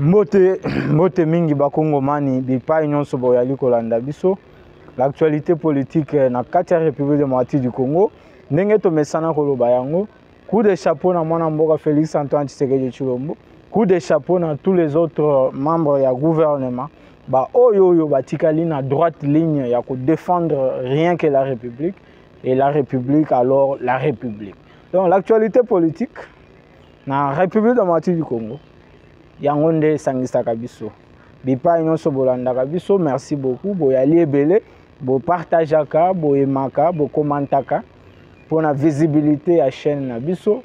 Mbote mingi bakongomani bipai nyonso boyali kolanda biso l'actualité politique na kati ya République démocratique du Congo ndenge tomesana koloba yango coup de chapeau na mwana mboka Félix Antoine Tshisekedi Tshilombo, coup de chapeau na tous les autres membres ya gouvernement ba oyo batikali na droite ligne ya ko défendre rien que la République et la République alors la République. Donc l'actualité politique na République démocratique du Congo yangonde sangisaka biso bipai nyonso bolandaka biso. Merci beaucoup boyali ebele bo partageaka bo emaka bo commentaka pour la visibilité à chaîne na biso.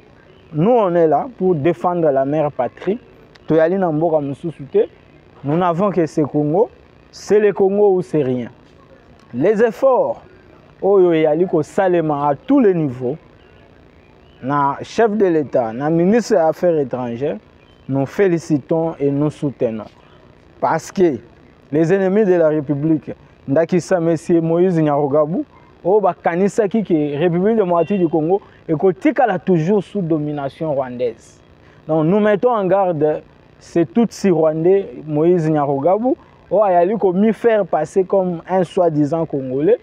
Nous on est là pour défendre la mère patrie. Toyali na mboka mususu te. Nous n'avons que ce Congo, c'est le Congo ou c'est rien. Les efforts oyo yali ko salema à tous les niveaux na chef de l'État, na ministre des Affaires étrangères, nous félicitons et nous soutenons. Parce que les ennemis de la République, Ndakisa Messie Moïse Nyarugabo, au Bakanisa qui est République démocratique du Congo, et qu'elle toujours sous domination rwandaise. Donc nous mettons en garde ces Tutsis rwandais, Moïse Nyarugabo, où il a mis faire passer comme un soi-disant Congolais.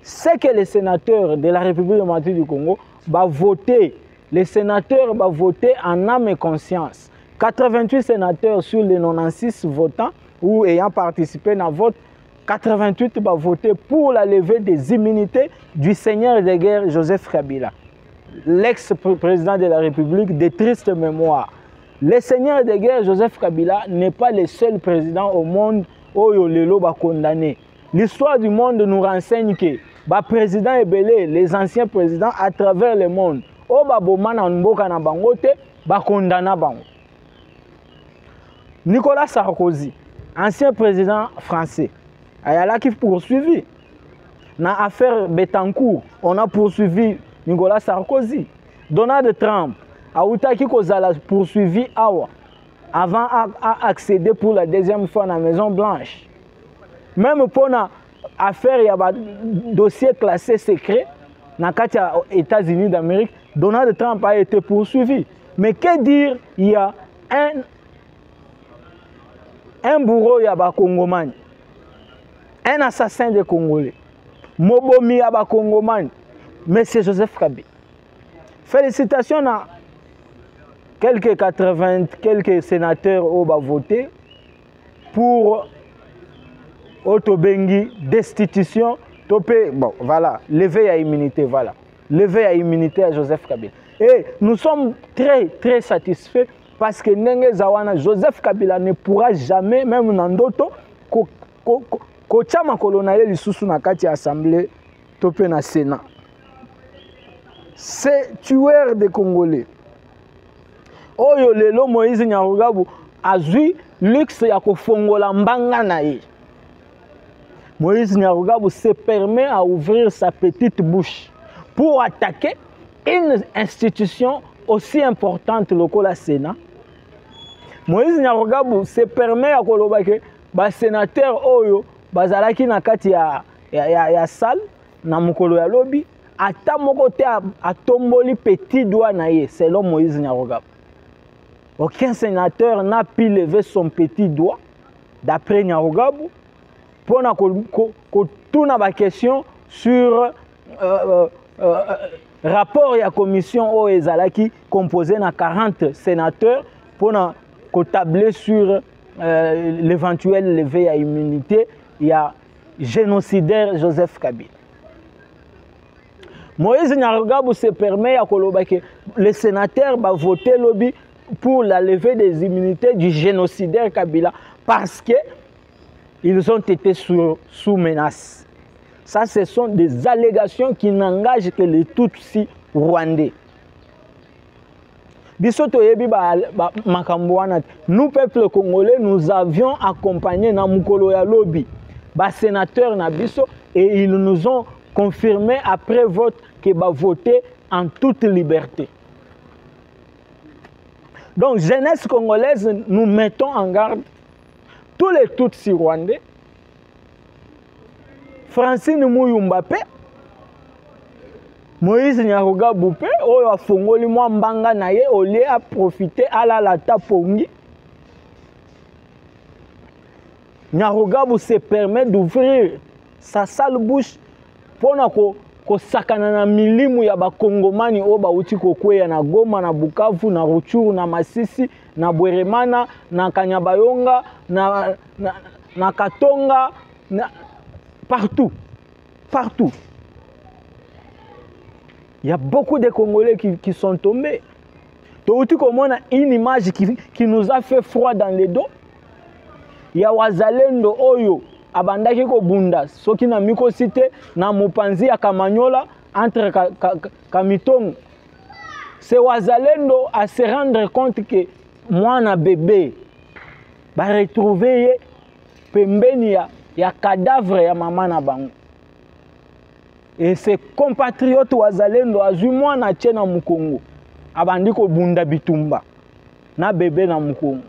C'est que les sénateurs de la République démocratique du Congo vont voter. Les sénateurs vont voter en âme et conscience. 88 sénateurs sur les 96 votants ou ayant participé dans le vote, 88 vont voter pour la levée des immunités du seigneur de guerre Joseph Kabila, l'ex-président de la République de triste mémoire. Le seigneur de guerre Joseph Kabila n'est pas le seul président au monde où lelo va condamner. L'histoire du monde nous renseigne que les présidents ebele, les anciens présidents à travers le monde, au babomana mboka na bangote, ba condamna bango. Nicolas Sarkozy, ancien président français, a qui poursuivi. Dans l'affaire Betancourt, on a poursuivi Nicolas Sarkozy. Donald Trump a poursuivi Awa avant d'accéder pour la deuxième fois dans la Maison Blanche. Même pour l'affaire, il y a un dossier classé secret dans les États-Unis d'Amérique. Donald Trump a été poursuivi. Mais que dire, il y a un bourreau yaba Congomani, un assassin de Congolais, Mobomi yaba Congomani, M. Joseph Kabila. Félicitations à quelques sénateurs qui ont voté pour Otobengi destitution, bon voilà, lever à immunité, voilà, lever à immunité à Joseph Kabila. Et nous sommes très satisfaits. Parce que Joseph Kabila ne pourra jamais, même dans d'autres, kochama kolonale lisusu na kati ya assemblée topé na Sénat. C'est tueur des Congolais. Oyo lelo Moïse Nyarugabo azui luxe ya kofongola mbanga na ye. Moïse Nyarugabo se permet à ouvrir sa petite bouche pour attaquer une institution aussi importante que la Sénat. Moïse Nyarugabo se permet à koloba que ba sénateur oyo bazalaki na kati ya salle na mukolo ya lobi ata moko te atomboli petit doigt na ye selon Moïse Nyarugabo. Aucun sénateur n'a pu lever son petit doigt d'après Nyarugabo pour na tuna ba question sur rapport ya commission o ezalaki composé na 40 sénateurs pour na tabler sur l'éventuelle levée à immunité, il y a génocidaire Joseph Kabila. Moïse Nyarugabo se permet à que les sénateurs vont voter lobby pour la levée des immunités du génocidaire Kabila parce qu'ils ont été sous menace. Ça, ce sont des allégations qui n'engagent que les Tutsis rwandais. Nous, peuple congolais, nous avions accompagné Namukolo ya Lobi, sénateur Nabiso, et ils nous ont confirmé après vote qu'ils vont voter en toute liberté. Donc, jeunesse congolaise, nous mettons en garde tous les Tutsis rwandais, Francine Mouyoumbape, Moïse Nyarugabo pe oyo afongoli mwa mbanga na ye olie a profiter ala la tapongi Nyarugabo se permet d'ouvrir sa sale bouche pour kosakana na milimu ya bakongomani o bauti kokweya na Goma, na Bukavu, na Ruchuru, na Masisi, na Bweremana, na Kanyabayonga, na Katonga, partout. Partout. Il y a beaucoup de Congolais qui sont tombés. Touti comme on a une image qui nous a fait froid dans les dos. Il y a wazalendo oyo abandaki ko bunda soki na miko cité na Mupanzi ya Kamanyola entre Kamitongo. C'est wazalendo à se rendre compte que moi na bébé ba retrouver pembeni ya cadavre ya maman na bango. Et ses compatriotes wazalendo azui mwana tie na Mukongo abandi ko bunda bitumba na bébé na Mukongo.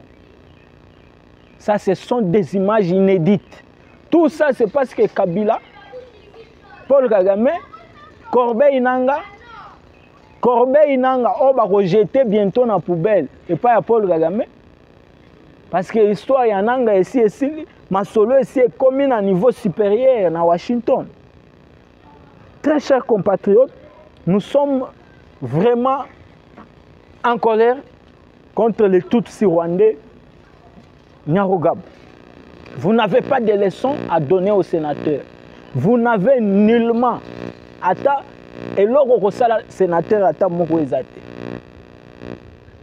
Ça, ce sont des images inédites. Tout ça, c'est parce que Kabila, Paul Kagame, Corbeil Nanga, on va rejeter bientôt dans la poubelle. Et pas à Paul Kagame. Parce que l'histoire, il y a Nanga ici, ma solo ici est commune à niveau supérieur à Washington. Très chers compatriotes, nous sommes vraiment en colère contre les Tutsis rwandais. Nyarugabo, vous n'avez pas de leçons à donner aux sénateurs. Vous n'avez nullement ata eloko kosala sénateur ata moko ezate.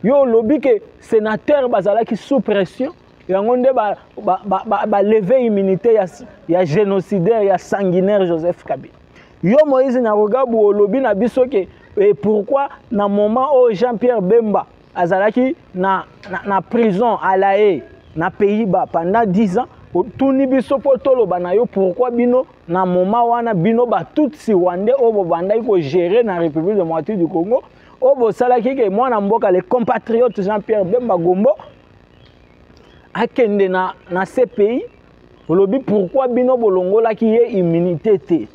Yo lobi que sénateur bazala ki sous pression yango nde ba lever immunité ya génocidaire ya sanguinaire Joseph Kabila. Yo Moïse Nyarugabo lobi na biso ke pourquoi na moment où Jean-Pierre Bemba azalaki na prison à La Haye na Pays-Bas pendant 10 ans, tout ni biso potolo banayo pourquoi bino na moment wana bino ba tout si Rwandais obo bandai ko gérer na République démocratique du Congo obo salaki ke mwana mboka les compatriotes Jean-Pierre Bemba Gombo akende na ces pays olobi pourquoi bino bolongola ki ye immunité té.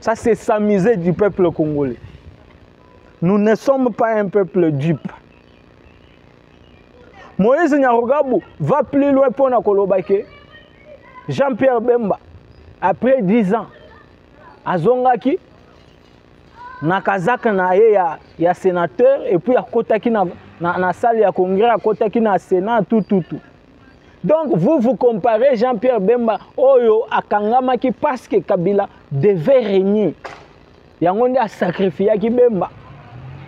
Ça c'est s'amuser du peuple congolais. Nous ne sommes pas un peuple dupe. Moïse Nyarugabo va plus loin pour na kolobake. Jean-Pierre Bemba, après 10 ans, azongaki na kazaka na ye ya sénateur et puis akotaki na salle ya congrès, akotaki na sénat tout. Donc vous comparez Jean-Pierre Bemba oyo akangamaki parce que Kabila devait régner. Yango nde a sacrifié ki Bemba.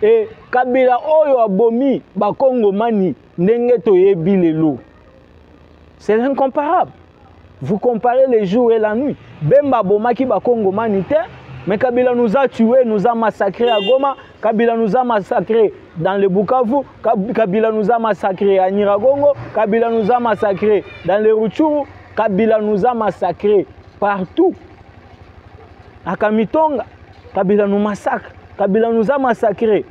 Et Kabila oyo abomi bakongomani ndenge toyebi lelo. C'est incomparable. Vous comparez les jours et la nuit. Bemba bomaki bakongomani te, mais Kabila nous a tués, nous a massacrés à Goma, Kabila nous a massacrés dans le Bukavu, Kabila nous a massacrés à Nyiragongo, Kabila nous a massacrés dans le Ruchuru, Kabila nous a massacrés partout. À Kamitonga, Kabila nous massacre. Kabila nous a massacrés.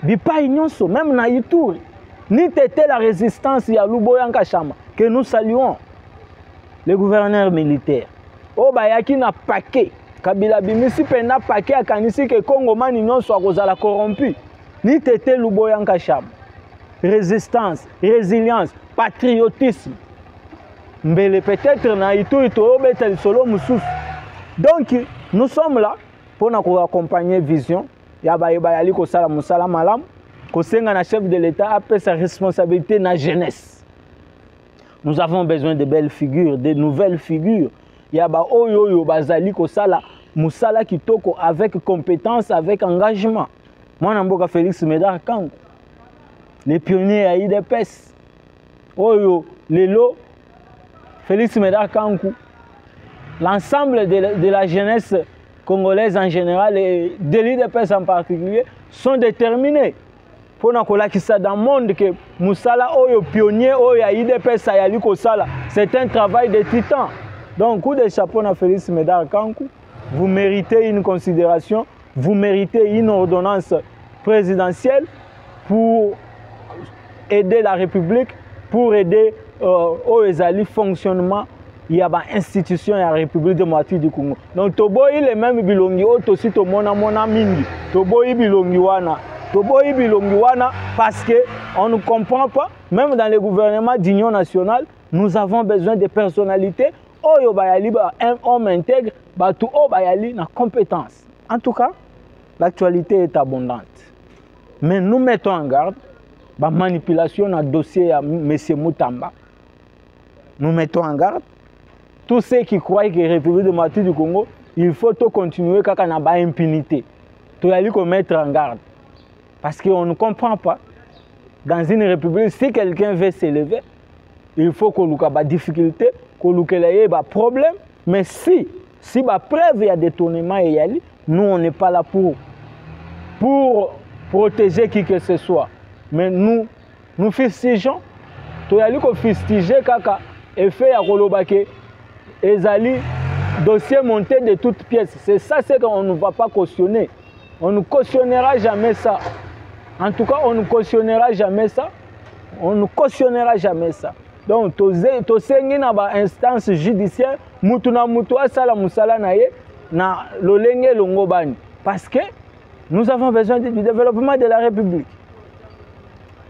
Bipai nyonso, même na Ituri, ni tete la résistance ya Luboyanka Chama, que nous saluons le gouverneur militaire. O bayaki na paquet, Kabila bimisi pena paquet akanisi ke Congo mani nyonso akozala corrompu. Ni tete Luboyanka Chama. Résistance, résilience, patriotisme. Mbele peut-être na Ituri to obeta solo mususu. Donc nous sommes là pour nous accompagner vision. Ya bayali ko sala musala malam ko senga na chef de l'État a sa responsabilité na jeunesse. Nous avons besoin de belles figures, de nouvelles figures. Ya ba oyo bazali ko sala musala kitoko avec compétence, avec engagement. Mwana mboka Félix Médard Kankou, les pionniers à IDPS. Oyo lelo Félix Médard Kankou, l'ensemble de la jeunesse congolaises en général et de l'IDPS en particulier sont déterminés pour nous que ça dans le monde que Moussala oyo pionnier oyo IDPS ayali kosala c'est un travail de titan. Donc coup de chapeau à Félix Médard Kankou, vous méritez une considération, vous méritez une ordonnance présidentielle pour aider la République, pour aider au fonctionnement. Il y a une institution à la République démocratique du Congo. Donc, Toboyi les mêmes bilongi, aussi to mona mingi. Toboyi bilongi wana. toboyi bilongi wana parce que on ne comprend pas. Même dans le gouvernement d'union nationale, nous avons besoin de personnalités. Oyo bayali ba un homme intègre, ba tout o bayali na compétence. En tout cas, l'actualité est abondante. Mais nous mettons en garde la manipulation dans le dossier à M. Moutamba. Nous mettons en garde tous ceux qui croient que la République démocratique du Congo, il faut continuer quand on a une impunité. Il faut mettre en garde. Parce qu'on ne comprend pas. Dans une république, si quelqu'un veut s'élever, il faut qu'on ait des difficultés, qu'on ait des problèmes. Mais si preuve il y a détournement, nous, on n'est pas là pour protéger qui que ce soit. Mais nous fustigeons. Nous allons fustiger kaka effet à Kolobake. Ezali dossier monté de toutes pièces. C'est ça, c'est qu'on ne va pas cautionner. On ne cautionnera jamais ça. En tout cas, on ne cautionnera jamais ça. On ne cautionnera jamais ça. Donc, tu sais, dans l'instance judiciaire, mutuna mutua sala musala naye na lolenge longobani. Parce que nous avons besoin du développement de la République.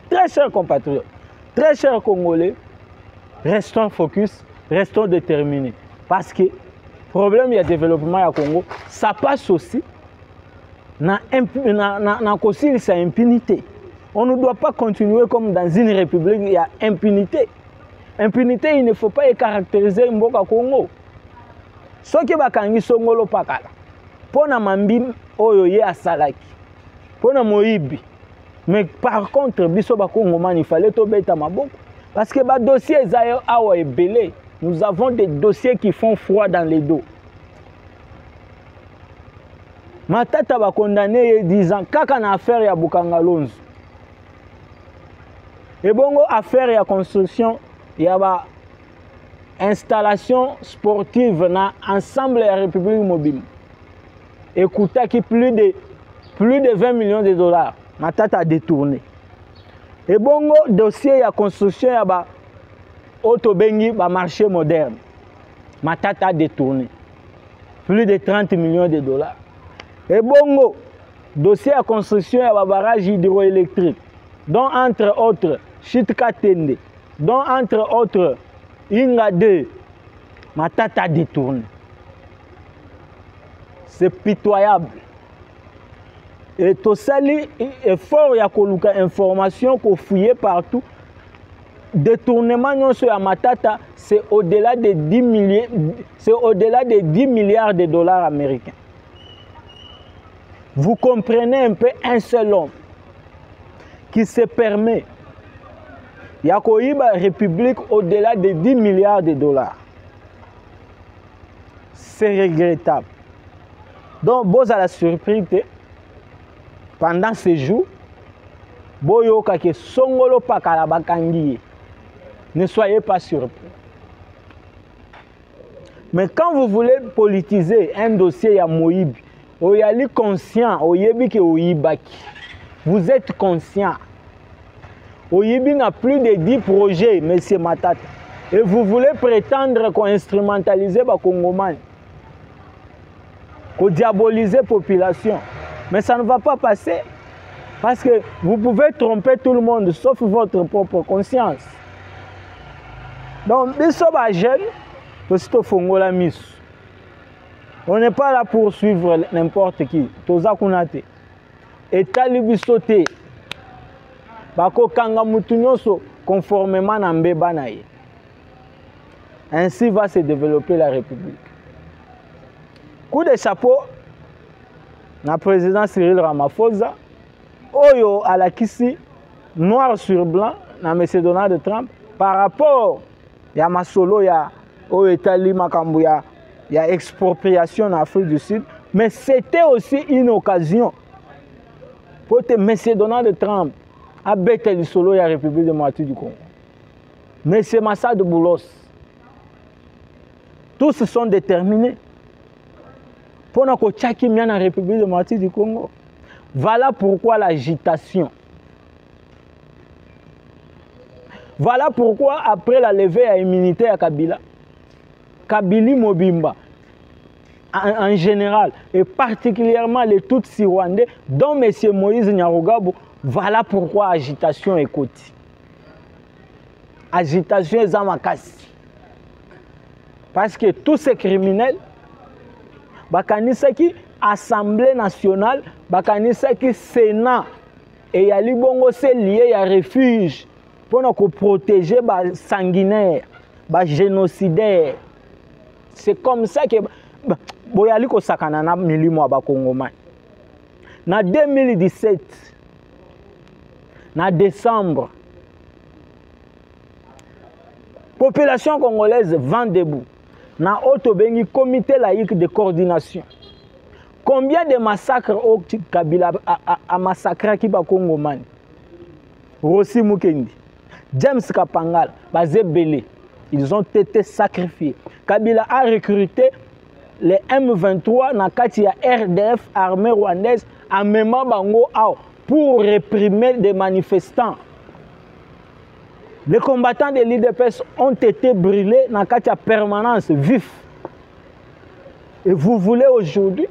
Très chers compatriotes, très chers Congolais, restons focus, restons déterminés. Parce que le problème du développement au Congo, ça passe aussi dans sa impunité. On ne doit pas continuer comme dans une république, il y a impunité. Impunité, il ne faut pas caractériser Mboka Congo. Ce qui va kangi songolo pakala. Pona mambi oyoye asalaki. Pona moibi. Mais par contre, biso ba Congo man, il fallait to beta maboko. Parce que ba dossier zayo awa ebele. Nous avons des dossiers qui font froid dans les dos. Matata va condamner 10 ans. Kaka na affaire ya Bukangalonzo. Et bongo affaire ya construction, il y a installation sportive dans ensemble la République mobile. Écoutez qui plus de 20 millions de dollars. Matata a détourné. Et bongo dossier ya construction ya ba Autobengi ba marché moderne. Matata a détourné. Plus de 30 millions de dollars. Et bongo, dossier à construction à barrage hydroélectrique, dont entre autres Chitka Tende, dont entre autres Inga 2, Matata détourné. C'est pitoyable. Et tout ça, effort, il y a information qu'on fouillait partout. Détournement sur Matata, c'est au-delà de 10 milliards de dollars américains. Vous comprenez un peu un seul homme qui se permet, il y a une république au-delà de 10 milliards de dollars. C'est regrettable. Donc, vous avez la surprise, pendant ces jours, boyo kake songolo pakala bakangiye. Ne soyez pas surpris. Mais quand vous voulez politiser un dossier à Moïb, vous êtes conscient, vous êtes conscient. Oyibi n'a plus de 10 projets, M. Matata. Et vous voulez prétendre qu'on instrumentalise les Congomans, qu'on diabolise la population. Mais ça ne va pas passer. Parce que vous pouvez tromper tout le monde, sauf votre propre conscience. Donc, nous sommes jeunes, on n'est pas là pour suivre n'importe qui. Toza kunate. Et talibisote. Bako kanga mutunyoso conformément à mbeba naye. Ainsi va se développer la République. Coup de chapeau, le président Cyril Ramaphosa, Oyo Alakisi, noir sur blanc, dans M. Donald Trump, par rapport à Masolo, il y a Oetali Makambouya, il y a expropriation en Afrique du Sud, mais c'était aussi une occasion pour que M. Donald Trump a bêté le solo de la République démocratique du Congo. M. Massa de Boulos, tous sont déterminés pour nous que la République démocratique du Congo. Voilà pourquoi l'agitation. Voilà pourquoi après la levée à immunité à Kabila, Kabili Mobimba, en général, et particulièrement les Tutsis rwandais, dont M. Moïse Nyarugabo. Voilà pourquoi agitation est côté. Agitation est amakasi. Parce que tous ces criminels, bakanisaki Assemblée nationale, bakanisaki Sénat, et yali bongo c'est lié à refuge pour nous protéger les sanguinaires, les génocidaires. C'est comme ça que boyali ko sakana na milimo ba Kongomani. Na 2017, na décembre, population congolaise vent debout. Na Otobengi comité laïque de coordination. Combien de massacres au Kabila a massacré qui ba Kongomani? Rossi Mukendi, James Kapangal, Bazé Belé, ils ont été sacrifiés. Kabila a recruté les M23 dans le RDF, armée rwandaise, en même bango pour réprimer des manifestants. Les combattants de l'IDPS ont été brûlés dans la permanence vif. Et vous voulez aujourd'hui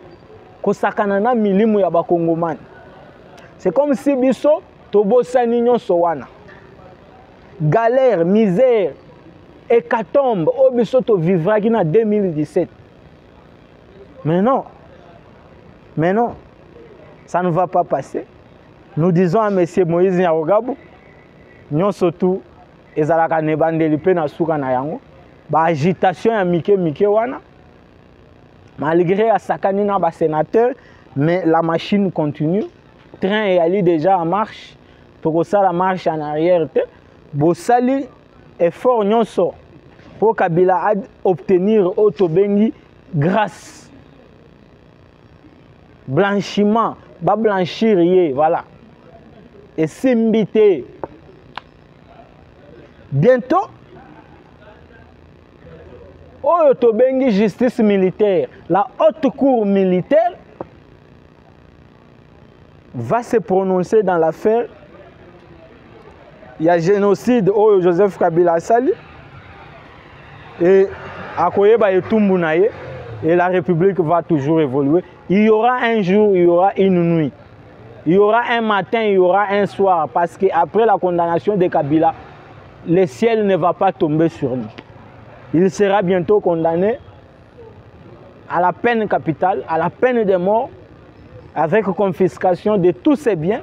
que sakanana milimu ya bakongomani. C'est comme si biso tobosa ninyo sowana. Galère, misère, hécatombe, au biso to vivra en 2017. Mais non, ça ne va pas passer. Nous disons à M. Moïse Nyarugabo, nous surtout, ezalaka nebandeli pe na suka na yango, ba agitation ya mike wana, malgré asakani na ba sénateur, mais la machine continue. Train est allé déjà en marche, pour ça la marche en arrière. Bosali effort nyonso pour Kabila obtenir Otobengi grâce. Blanchiment, ba blanchir, voilà. Et simbité. Bientôt, Otobengi justice militaire, la haute cour militaire va se prononcer dans l'affaire. Il y a génocide au Joseph Kabila Sali et Akoyeba et Tumbunaye, et la République va toujours évoluer. Il y aura un jour, il y aura une nuit. Il y aura un matin, il y aura un soir. Parce qu'après la condamnation de Kabila, le ciel ne va pas tomber sur lui. Il sera bientôt condamné à la peine capitale, à la peine de mort, avec confiscation de tous ses biens,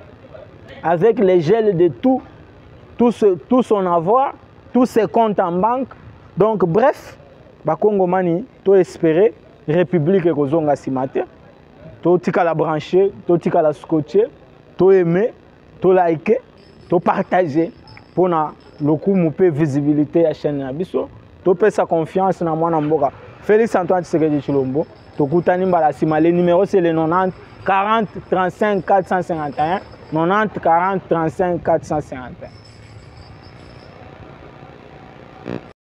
avec les gels de tout son avoir, tous ses comptes en banque. Donc bref, Bakongomani, to espérer, République Kozonga Simate, to tika la brancher, to tika la scotcher, to aimer, to liker, to partager pour na loku moupe visibilité à chaîne Nabiso, to pe sa confiance na mwana mboka. Félix Antoine Tshisekedi Tshilombo, to kutani mbala sima, le numéro c'est le 90 40 35 451, 90 40 35 451.